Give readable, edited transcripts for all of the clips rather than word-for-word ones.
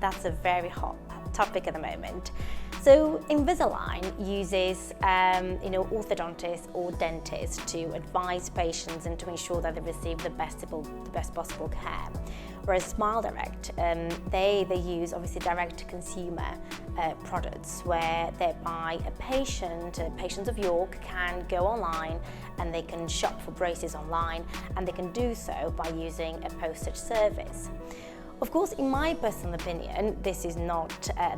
that's a very hot topic at the moment. So Invisalign uses orthodontists or dentists to advise patients and to ensure that they receive the best possible care. Whereas Smile Direct, they use obviously direct-to-consumer products whereby patients of York can go online and they can shop for braces online, and they can do so by using a postage service. Of course, in my personal opinion, this is not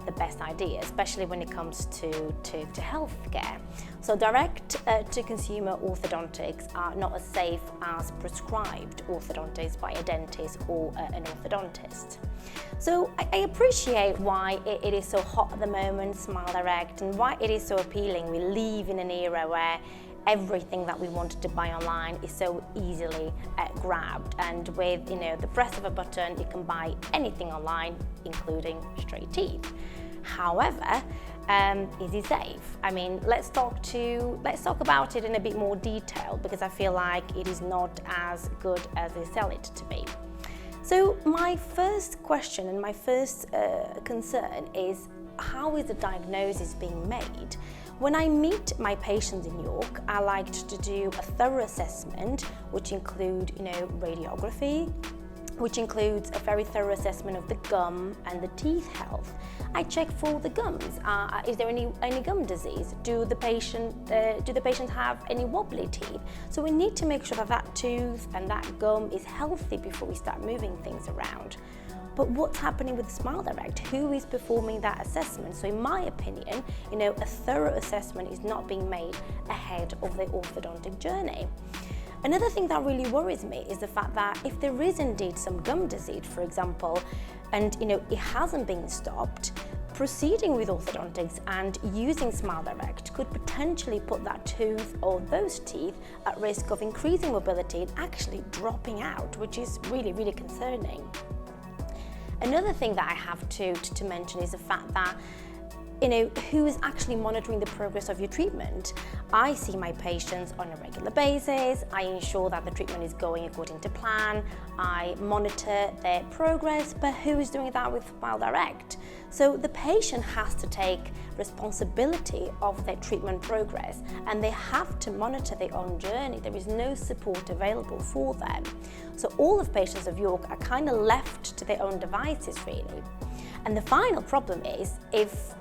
the best idea, especially when it comes to healthcare. So direct-to-consumer orthodontics are not as safe as prescribed orthodontics by a dentist or an orthodontist. So I appreciate why it is so hot at the moment, Smile Direct, and why it is so appealing. We live in an era where everything that we wanted to buy online is so easily grabbed, and with the press of a button you can buy anything online, including straight teeth. However, is it safe? I mean, let's talk about it in a bit more detail, because I feel like it is not as good as they sell it to be. So my first question and my first concern is, how is the diagnosis being made? When I meet my patients in York, I like to do a thorough assessment, which include, radiography, which includes a very thorough assessment of the gum and the teeth health. I check for the gums. Is there any gum disease? Do the patients have any wobbly teeth? So we need to make sure that tooth and that gum is healthy before we start moving things around. But what's happening with Smile Direct? Who is performing that assessment? So in my opinion, a thorough assessment is not being made ahead of the orthodontic journey. Another thing that really worries me is the fact that if there is indeed some gum disease, for example, and it hasn't been stopped, proceeding with orthodontics and using Smile Direct could potentially put that tooth or those teeth at risk of increasing mobility and actually dropping out, which is really, really concerning. Another thing that I have to mention is the fact that who is actually monitoring the progress of your treatment. I see my patients on a regular basis. I ensure that the treatment is going according to plan. I monitor their progress, but who is doing that with Smile Direct? So the patient has to take responsibility of their treatment progress, and they have to monitor their own journey. There is no support available for them. So all of patients of York are kind of left to their own devices, really. And the final problem is if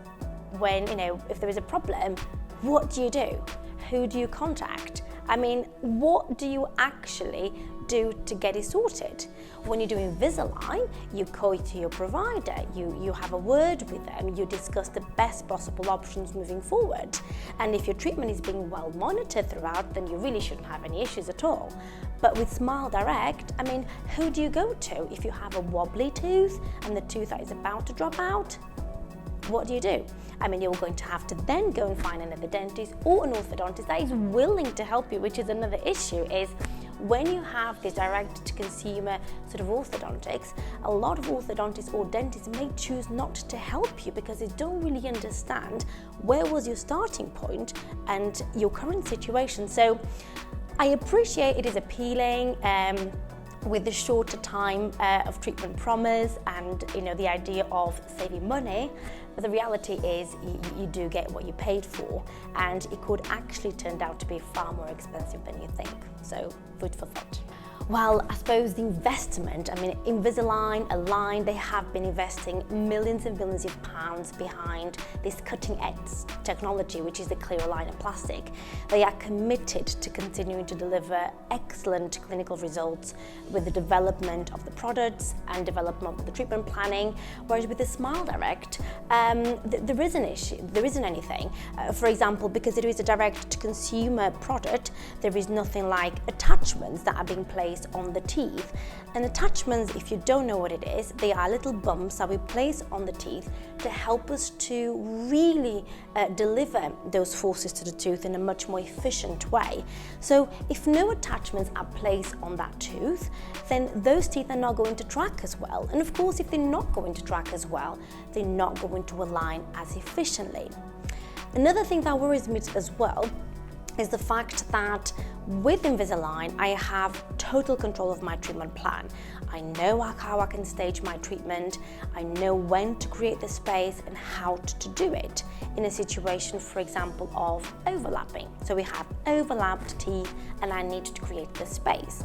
there is a problem, what do you do? Who do you contact? I mean, what do you actually do to get it sorted? When you do Invisalign, you call to your provider, you have a word with them, you discuss the best possible options moving forward. And if your treatment is being well monitored throughout, then you really shouldn't have any issues at all. But with Smile Direct, I mean, who do you go to if you have a wobbly tooth and the tooth that is about to drop out? What do you do? I mean, you're going to have to then go and find another dentist or an orthodontist that is willing to help you, which is another issue, is when you have this direct-to-consumer sort of orthodontics, a lot of orthodontists or dentists may choose not to help you because they don't really understand where was your starting point and your current situation. So I appreciate it is appealing with the shorter time of treatment promise and the idea of saving money, but the reality is you do get what you paid for, and it could actually turn out to be far more expensive than you think. So food for thought. Well, I suppose the investment, I mean, Invisalign, Align, they have been investing millions and millions of pounds behind this cutting-edge technology, which is the clear aligner plastic. They are committed to continuing to deliver excellent clinical results with the development of the products and development of the treatment planning, whereas with the Smile Direct, there is an issue, there isn't anything. For example, because it is a direct-to-consumer product, there is nothing like attachments that are being placed on the teeth. And attachments, if you don't know what it is, they are little bumps that we place on the teeth to help us to really deliver those forces to the tooth in a much more efficient way. So if no attachments are placed on that tooth, then those teeth are not going to track as well. And of course, if they're not going to track as well, they're not going to align as efficiently. Another thing that worries me as well is the fact that with Invisalign, I have total control of my treatment plan. I know how I can stage my treatment, I know when to create the space and how to do it in a situation, for example, of overlapping. So we have overlapped teeth and I need to create the space.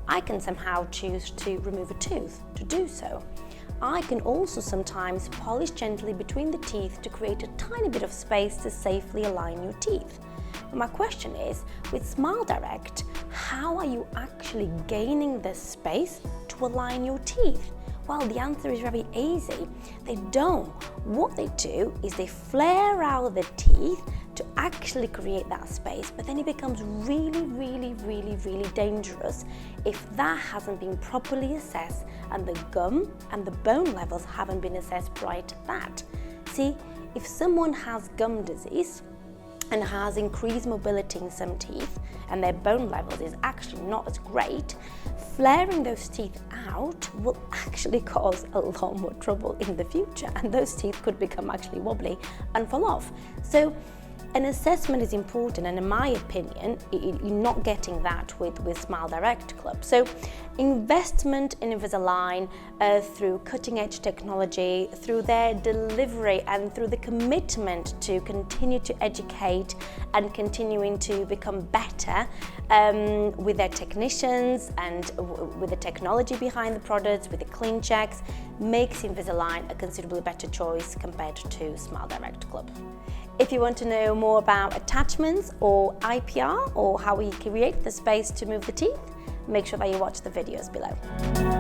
I can somehow choose to remove a tooth to do so. I can also sometimes polish gently between the teeth to create a tiny bit of space to safely align your teeth. But my question is, with Smile Direct, how are you actually gaining the space to align your teeth? Well, the answer is very easy. They don't. What they do is they flare out the teeth to actually create that space, but then it becomes really, really, really, really dangerous if that hasn't been properly assessed and the gum and the bone levels haven't been assessed prior to that. See, if someone has gum disease and has increased mobility in some teeth and their bone levels is actually not as great, flaring those teeth out will actually cause a lot more trouble in the future, and those teeth could become actually wobbly and fall off. So an assessment is important, and in my opinion, you're not getting that with Smile Direct Club. So investment in Invisalign through cutting edge technology, through their delivery and through the commitment to continue to educate and continuing to become better with their technicians and with the technology behind the products, with the clean checks, makes Invisalign a considerably better choice compared to Smile Direct Club. If you want to know more about attachments or IPR or how we create the space to move the teeth, make sure that you watch the videos below.